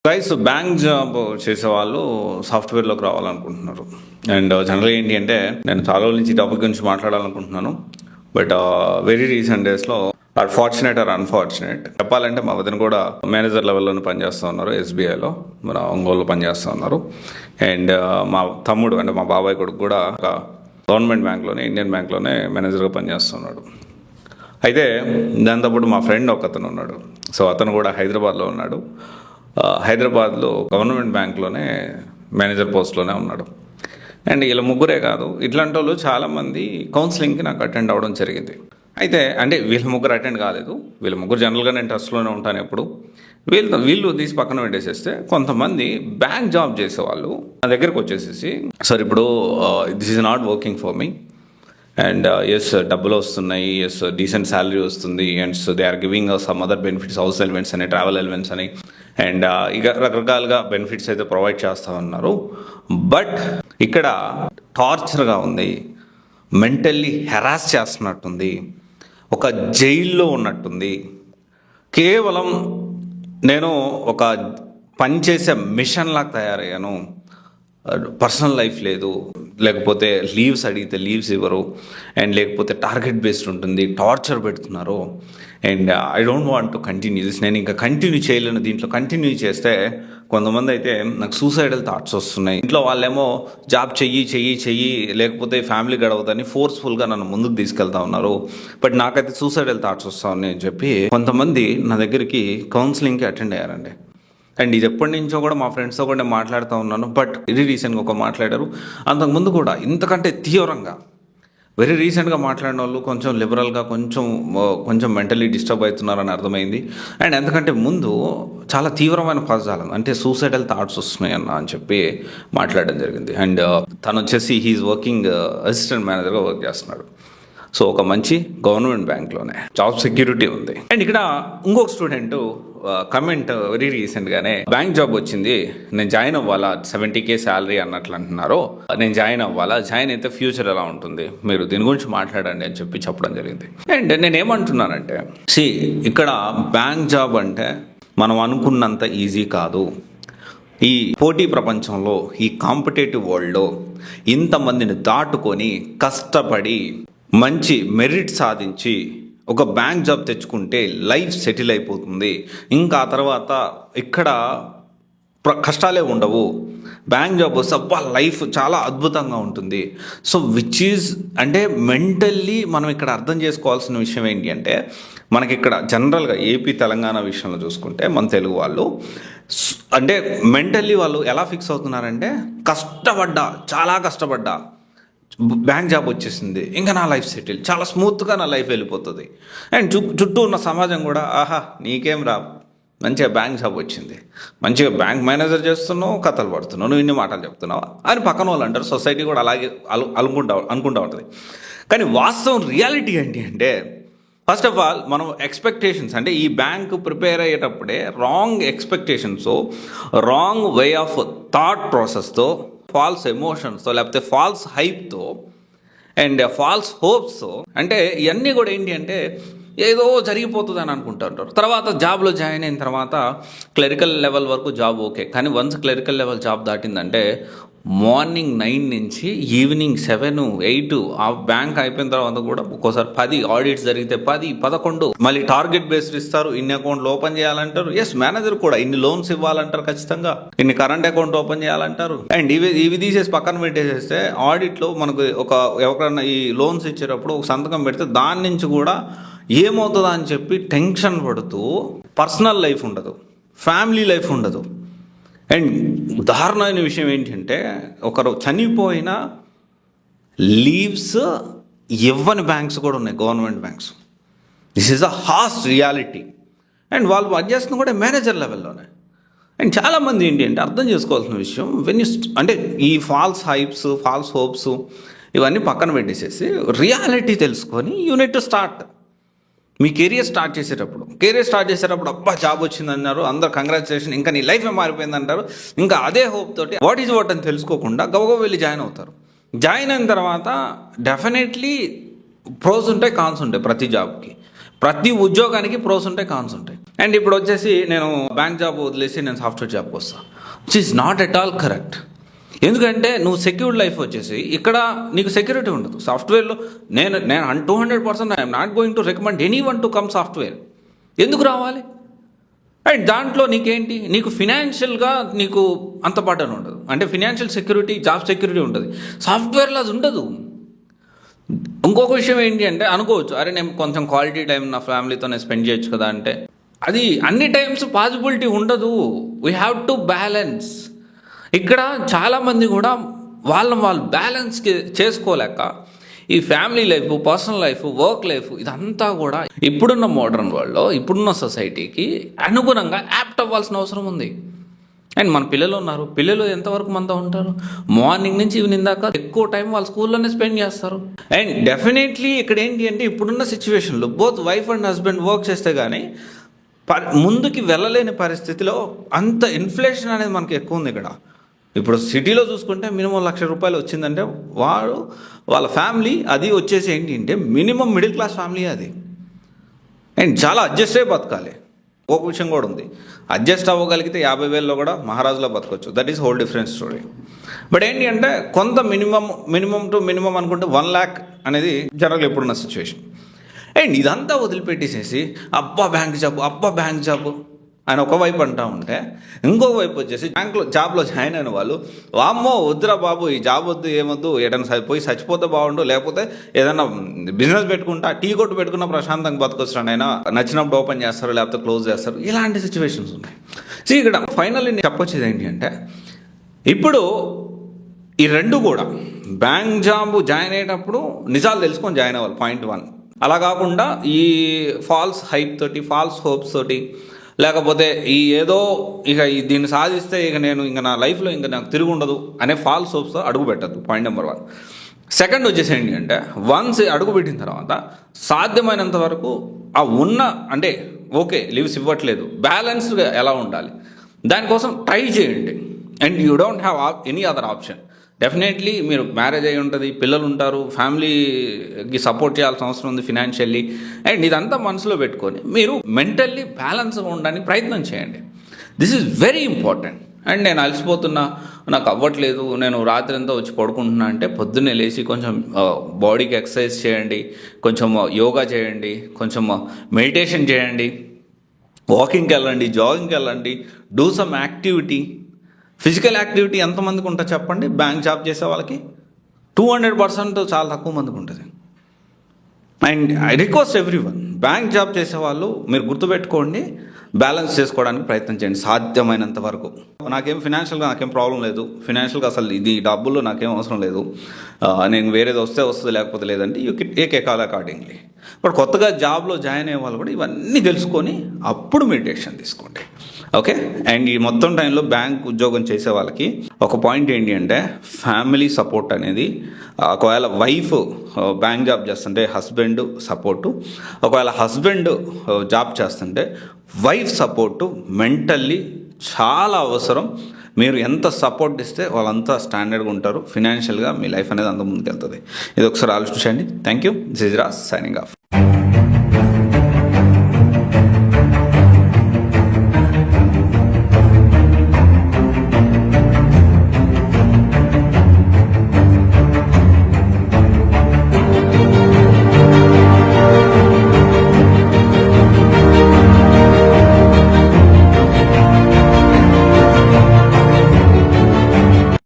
Guys bank job చేసే వాళ్ళు సాఫ్ట్వేర్లోకి రావాలనుకుంటున్నారు. And జనరల్గా ఏంటి అంటే నేను చాలా రోజుల నుంచి టాపిక్ గురించి మాట్లాడాలనుకుంటున్నాను. బట్ వెరీ రీసెంట్ డేస్లో ఫార్చునేట్ ఆర్ అన్ఫార్చునేట్ చెప్పాలంటే మా వదిన కూడా మేనేజర్ లెవెల్లోనే పనిచేస్తూ ఉన్నారు. ఎస్బీఐలో మన ఒంగోలులో పనిచేస్తూ ఉన్నారు. అండ్ మా తమ్ముడు అంటే మా బాబాయ్ కొడుకు కూడా ఒక గవర్నమెంట్ బ్యాంక్లోనే ఇండియన్ బ్యాంక్లోనే మేనేజర్గా పనిచేస్తున్నాడు. అయితే దాంతోపాటు మా ఫ్రెండ్ ఒకతను ఉన్నాడు. సో అతను కూడా హైదరాబాద్లో ఉన్నాడు. హైదరాబాద్లో గవర్నమెంట్ బ్యాంక్లోనే మేనేజర్ పోస్ట్లోనే ఉన్నాడు. అండ్ వీళ్ళ ముగ్గురే కాదు, ఇట్లాంటి వాళ్ళు చాలామంది కౌన్సిలింగ్కి నాకు అటెండ్ అవ్వడం జరిగింది. అయితే అంటే వీళ్ళ ముగ్గురు అటెండ్ కాలేదు. వీళ్ళ ముగ్గురు జనరల్గా నేను ట్రస్ట్లోనే ఉంటాను ఎప్పుడు. వీళ్ళు తీసి పక్కన పెట్టేసేస్తే కొంతమంది బ్యాంక్ జాబ్ చేసేవాళ్ళు నా దగ్గరకు వచ్చేసేసి, సార్ ఇప్పుడు this is not working for me and yes డబ్బులు వస్తున్నాయి, ఎస్ డీసెంట్ శాలరీ వస్తుంది, and so they are giving some other benefits, house elements అని, ట్రావెల్ ఎలిమెంట్స్ అని, అండ్ ఇక రకరకాలుగా బెనిఫిట్స్ అయితే ప్రొవైడ్ చేస్తామన్నారు. బట్ ఇక్కడ టార్చర్గా ఉంది, మెంటల్లీ హెరాస్ చేస్తున్నట్టుంది, ఒక జైల్లో ఉన్నట్టుంది. కేవలం నేను ఒక పనిచేసే మిషన్ లాగా తయారయ్యాను. పర్సనల్ లైఫ్ లేదు, లేకపోతే లీవ్స్ అడిగితే లీవ్స్ ఇవ్వరు, అండ్ లేకపోతే టార్గెట్ బేస్డ్ ఉంటుంది, టార్చర్ పెడుతున్నారు. And I don't want to continue this. నేను ఇంకా కంటిన్యూ చేయలేను. దీంట్లో కంటిన్యూ చేస్తే కొంతమంది అయితే నాకు సూసైడల్ థాట్స్ వస్తున్నాయి. ఇంట్లో వాళ్ళేమో జాబ్ చెయ్యి లేకపోతే ఫ్యామిలీ గడవదని ఫోర్స్ఫుల్గా నన్ను ముందుకు తీసుకెళ్తా ఉన్నారు. బట్ నాకైతే సూసైడల్ థాట్స్ వస్తా ఉన్నాయి అని చెప్పి కొంతమంది నా దగ్గరికి కౌన్సిలింగ్కి అటెండ్ అయ్యారండి. అండ్ ఇది ఎప్పటి నుంచో కూడా మా ఫ్రెండ్స్తో కూడా నేను మాట్లాడుతూ ఉన్నాను. బట్ ఇది రీసెంట్గా ఒక మాట్లాడారు. అంతకుముందు కూడా ఇంతకంటే తీవ్రంగా వెరీ రీసెంట్గా మాట్లాడిన వాళ్ళు కొంచెం లిబరల్గా కొంచెం మెంటలీ డిస్టర్బ్ అవుతున్నారని అర్థమైంది. అండ్ ఎందుకంటే ముందు చాలా తీవ్రమైన పదజాలం అంటే సూసైడల్ థాట్స్ వస్తున్నాయి అని చెప్పి మాట్లాడడం జరిగింది. అండ్ తను వచ్చేసి హీఈస్ వర్కింగ్ అసిస్టెంట్ మేనేజర్గా వర్క్ చేస్తున్నాడు. సో ఒక మంచి గవర్నమెంట్ బ్యాంక్లోనే జాబ్ సెక్యూరిటీ ఉంది. అండ్ ఇక్కడ ఇంకొక స్టూడెంట్ కమెంట్ వెరీ రీసెంట్గానే బ్యాంక్ జాబ్ వచ్చింది, నేను జాయిన్ అవ్వాలా, 70K శాలరీ అన్నట్లు అంటున్నారు, నేను జాయిన్ అవ్వాలా, జాయిన్ అయితే ఫ్యూచర్ ఎలా ఉంటుంది, మీరు దీని గురించి మాట్లాడండి అని చెప్పడం జరిగింది. అండ్ నేను ఏమంటున్నానంటే ఇక్కడ బ్యాంక్ జాబ్ అంటే మనం అనుకున్నంత ఈజీ కాదు. ఈ పోటీ ప్రపంచంలో, ఈ కాంపిటేటివ్ వరల్డ్లో ఇంతమందిని దాటుకొని కష్టపడి మంచి మెరిట్ సాధించి ఒక బ్యాంక్ జాబ్ తెచ్చుకుంటే లైఫ్ సెటిల్ అయిపోతుంది. ఇంకా ఆ తర్వాత ఇక్కడ కష్టాలే ఉండవు. బ్యాంక్ జాబ్ వస్తే లైఫ్ చాలా అద్భుతంగా ఉంటుంది. సో విచ్ ఈజ్ అంటే మెంటల్లీ మనం ఇక్కడ అర్థం చేసుకోవాల్సిన విషయం ఏంటి అంటే, మనకి ఇక్కడ జనరల్గా ఏపీ తెలంగాణ విషయంలో చూసుకుంటే మన తెలుగు వాళ్ళు అంటే మెంటల్లీ వాళ్ళు ఎలా ఫిక్స్ అవుతున్నారంటే, చాలా కష్టపడ్డా బ్యాంక్ జాబ్ వచ్చేసింది, ఇంకా నా లైఫ్ సెటిల్, చాలా స్మూత్గా నా లైఫ్ వెళ్ళిపోతుంది. అండ్ చుట్టూ ఉన్న సమాజం కూడా ఆహా నీకేం రా, మంచిగా బ్యాంక్ జాబ్ వచ్చింది, మంచిగా బ్యాంక్ మేనేజర్ చేస్తున్నావు, కథలు పడుతున్నావు, నువ్వు ఇన్ని మాటలు చెప్తున్నావా అని పక్కన వాళ్ళు అంటారు. సొసైటీ కూడా అలాగే అనుకుంటా ఉంటుంది. కానీ వాస్తవం రియాలిటీ ఏంటి అంటే, ఫస్ట్ ఆఫ్ ఆల్ మనం ఎక్స్పెక్టేషన్స్ అంటే ఈ బ్యాంక్ ప్రిపేర్ అయ్యేటప్పుడే wrong expectations, wrong way of thought ప్రాసెస్తో, ఫాల్స్ ఎమోషన్స్తో, లేకపోతే ఫాల్స్ హైప్తో అండ్ ఫాల్స్ హోప్స్తో, అంటే ఇవన్నీ కూడా ఏంటి అంటే ఏదో జరిగిపోతుంది అని అనుకుంటుంటారు. తర్వాత జాబ్లో జాయిన్ అయిన తర్వాత క్లరికల్ లెవెల్ వరకు జాబ్ ఓకే, కానీ వన్స్ క్లరికల్ లెవెల్ జాబ్ దాటిందంటే మార్నింగ్ 9 నుంచి ఈవినింగ్ 7, 8 ఆ బ్యాంక్ అయిపోయిన తర్వాత కూడా ఒక్కోసారి 10 ఆడిట్స్ జరిగితే 10, 11 మళ్ళీ టార్గెట్ బేస్డ్ ఇస్తారు. ఇన్ని అకౌంట్లు ఓపెన్ చేయాలంటారు. ఎస్ మేనేజర్ కూడా ఇన్ని లోన్స్ ఇవ్వాలంటారు, ఖచ్చితంగా ఇన్ని కరెంట్ అకౌంట్ ఓపెన్ చేయాలంటారు. అండ్ ఇవి తీసేసి పక్కన పెట్టేసేస్తే ఆడిట్లో మనకు ఎవరికైనా ఈ లోన్స్ ఇచ్చేటప్పుడు ఒక సంతకం పెడితే దాని నుంచి కూడా ఏమవుతుందా అని చెప్పి టెన్షన్ పడుతూ పర్సనల్ లైఫ్ ఉండదు, ఫ్యామిలీ లైఫ్ ఉండదు. అండ్ దారుణమైన విషయం ఏంటంటే, ఒకరు చనిపోయిన లీవ్స్ ఇవ్వని బ్యాంక్స్ కూడా ఉన్నాయి, government banks. This is a harsh reality. And వాళ్ళు వర్క్ చేస్తుంది కూడా మేనేజర్ లెవెల్లోనే. అండ్ చాలామంది ఏంటి అంటే అర్థం చేసుకోవాల్సిన విషయం, అంటే ఈ ఫాల్స్ హైప్స్, ఫాల్స్ హోప్స్ ఇవన్నీ పక్కన పెట్టేసేసి రియాలిటీ తెలుసుకొని unit to start. Me career start చేసేటప్పుడు అబ్బా జాబ్ వచ్చింది అన్నారు, అందరు కంగ్రాచులేషన్, ఇంకా నీ లైఫ్ మారిపోయింది అంటారు. ఇంకా అదే హోప్ తోటి వాట్ ఈజ్ వాట్ అని తెలుసుకోకుండా గబగబా వెళ్ళి జాయిన్ అవుతారు. జాయిన్ అయిన తర్వాత డెఫినెట్లీ ప్రోస్ ఉంటాయి, కాన్స్ ఉంటాయి. ప్రతి జాబ్కి, ప్రతి ఉద్యోగానికి ప్రోస్ ఉంటాయి, కాన్స్ ఉంటాయి. అండ్ ఇప్పుడు వచ్చేసి నేను బ్యాంక్ జాబ్ వదిలేసి నేను సాఫ్ట్వేర్ జాబ్కి వస్తాను, which is not at all correct. ఎందుకంటే నువ్వు సెక్యూర్డ్ లైఫ్ వచ్చేసి ఇక్కడ నీకు సెక్యూరిటీ ఉండదు. సాఫ్ట్వేర్లో నేను 200% I'm not going to recommend any one to come software. ఎందుకు రావాలి? అండ్ దాంట్లో నీకేంటి, నీకు ఫినాన్షియల్గా నీకు అంత బటన్ ఉండదు. అంటే ఫినాన్షియల్ సెక్యూరిటీ, జాబ్ సెక్యూరిటీ ఉంటుంది. సాఫ్ట్వేర్లో అది ఉండదు. ఇంకొక విషయం ఏంటి అంటే అనుకోవచ్చు, అరే నేను కొంచెం క్వాలిటీ టైం నా ఫ్యామిలీతో నేను స్పెండ్ చేయొచ్చు కదా అంటే, అది అన్ని టైమ్స్ పాసిబిలిటీ ఉండదు. We have to balance. ఇక్కడ చాలామంది కూడా వాళ్ళు బ్యాలెన్స్ చేసుకోలేక ఈ family life, personal life, work life ఇదంతా కూడా ఇప్పుడున్న మోడర్న్ వరల్డ్లో, ఇప్పుడున్న సొసైటీకి అనుగుణంగా యాప్ట్ అవ్వాల్సిన అవసరం ఉంది. అండ్ మన పిల్లలు ఉన్నారు, పిల్లలు ఎంతవరకు మనతో ఉంటారు? మార్నింగ్ నుంచి ఈవినింగ్ దాకా ఎక్కువ టైం వాళ్ళు స్కూల్లోనే స్పెండ్ చేస్తారు. అండ్ డెఫినెట్లీ ఇక్కడ ఏంటి అంటే ఇప్పుడున్న సిచ్యువేషన్లో both wife and husband work చేస్తే కానీ ముందుకి వెళ్ళలేని పరిస్థితిలో అంత ఇన్ఫ్లేషన్ అనేది మనకి ఎక్కువ ఉంది ఇక్కడ. ఇప్పుడు సిటీలో చూసుకుంటే మినిమం ₹1,00,000 వచ్చిందంటే వాళ్ళ ఫ్యామిలీ అది వచ్చేసి ఏంటి అంటే మినిమం మిడిల్ క్లాస్ ఫ్యామిలీ అది. అండ్ చాలా అడ్జస్ట్ అయ్యి బతకాలి. ఒక విషయం కూడా ఉంది, అడ్జస్ట్ అవ్వగలిగితే 50,000లో కూడా మహారాజులో బతకొచ్చు. That is whole different story. But ఏంటి అంటే కొంత మినిమం టు మినిమం అనుకుంటే 1 lakh అనేది జనరల్ ఎప్పుడున్న సిచ్యువేషన్. అండ్ ఇదంతా వదిలిపెట్టేసేసి అబ్బా బ్యాంక్ జాబ్ అని ఒకవైపు అంటూ ఉంటే, ఇంకొక వైపు వచ్చేసి జాబ్లో జాయిన్ అయిన వాళ్ళు వామ్మో వద్దురా బాబు, ఈ జాబ్ వద్దు, ఏమొద్దు, ఏదైనా పోయి చచ్చిపోతే బాగుండు, లేకపోతే ఏదైనా బిజినెస్ పెట్టుకుంటా, టీ కొట్టు పెట్టుకున్న ప్రశాంతంగా బతకొచ్చాను, అయినా నచ్చినప్పుడు ఓపెన్ చేస్తారు, లేకపోతే క్లోజ్ చేస్తారు. ఇలాంటి సిచ్యువేషన్స్ ఉన్నాయి. సో ఇక్కడ ఫైనల్లీ నేను చెప్పొచ్చేది ఏంటి అంటే ఇప్పుడు ఈ రెండు కూడా బ్యాంక్ జాబ్ జాయిన్ అయ్యేటప్పుడు నిజాలు తెలుసుకొని జాయిన్ అవ్వాలి, పాయింట్ 1. అలా కాకుండా ఈ ఫాల్స్ హైప్ తోటి, ఫాల్స్ హోప్స్ తోటి, లేకపోతే ఈ ఏదో ఇక దీన్ని సాధిస్తే ఇక నా లైఫ్లో ఇంకా నాకు తిరిగి ఉండదు అనే ఫాల్స్ హోప్స్తో అడుగు పెట్టద్దు, పాయింట్ నెంబర్ 1. సెకండ్ వచ్చేసి ఏంటి అంటే వన్స్ అడుగు పెట్టిన తర్వాత సాధ్యమైనంత వరకు అంటే ఓకే లీవ్స్ ఇవ్వట్లేదు, బ్యాలెన్స్డ్గా ఎలా ఉండాలి దానికోసం ట్రై చేయండి. And you don't have any other option. Definitely మీరు మ్యారేజ్ అయి ఉంటుంది, పిల్లలు ఉంటారు, ఫ్యామిలీకి సపోర్ట్ చేయాల్సిన అవసరం ఉంది ఫినాన్షియల్లీ. అండ్ ఇదంతా మనసులో పెట్టుకొని మీరు మెంటల్లీ బ్యాలెన్స్గా ఉండడానికి ప్రయత్నం చేయండి. This is very important. And నేను అలసిపోతున్నా, నాకు అవ్వట్లేదు, నేను రాత్రి అంతా వచ్చి పడుకుంటున్నా అంటే పొద్దున్నే లేచి కొంచెం బాడీకి ఎక్సర్సైజ్ చేయండి, కొంచెం యోగా చేయండి, కొంచెం మెడిటేషన్ చేయండి, వాకింగ్కి వెళ్ళండి, జాగింగ్కి వెళ్ళండి, do some activity. Physical activity ఎంతమందికి ఉంటుంది చెప్పండి? బ్యాంక్ జాబ్ చేసే వాళ్ళకి 200% చాలా తక్కువ మందికి ఉంటుంది. And I request everyone, bank job చేసేవాళ్ళు మీరు గుర్తుపెట్టుకోండి, బ్యాలెన్స్ చేసుకోవడానికి ప్రయత్నం చేయండి సాధ్యమైనంత వరకు. నాకేం ఫినాన్షియల్గా నాకేం ప్రాబ్లం లేదు, ఫినాన్షియల్గా అసలు డబ్బుల్లో నాకేం అవసరం లేదు, నేను వేరేది వస్తుంది లేకపోతే లేదంటే you take a call accordingly. But కొత్తగా జాబ్లో జాయిన్ అయ్యే వాళ్ళు కూడా ఇవన్నీ తెలుసుకొని అప్పుడు మెడిటేషన్ తీసుకోండి, ఓకే? అండ్ ఈ మొత్తం టైంలో బ్యాంక్ ఉద్యోగం చేసే వాళ్ళకి ఒక పాయింట్ ఏంటి అంటే ఫ్యామిలీ సపోర్ట్ అనేది, ఒకవేళ వైఫ్ బ్యాంక్ జాబ్ చేస్తుంటే హస్బెండ్ సపోర్టు, ఒకవేళ హస్బెండ్ జాబ్ చేస్తుంటే వైఫ్ సపోర్టు మెంటల్లీ చాలా అవసరం. మీరు ఎంత సపోర్ట్ ఇస్తే వాళ్ళంతా స్టాండర్డ్గా ఉంటారు, ఫినాన్షియల్గా మీ లైఫ్ అనేది అంత ముందుకు వెళ్తుంది. ఇది ఒకసారి ఆలోచించండి. Thank you. This is Raj signing off.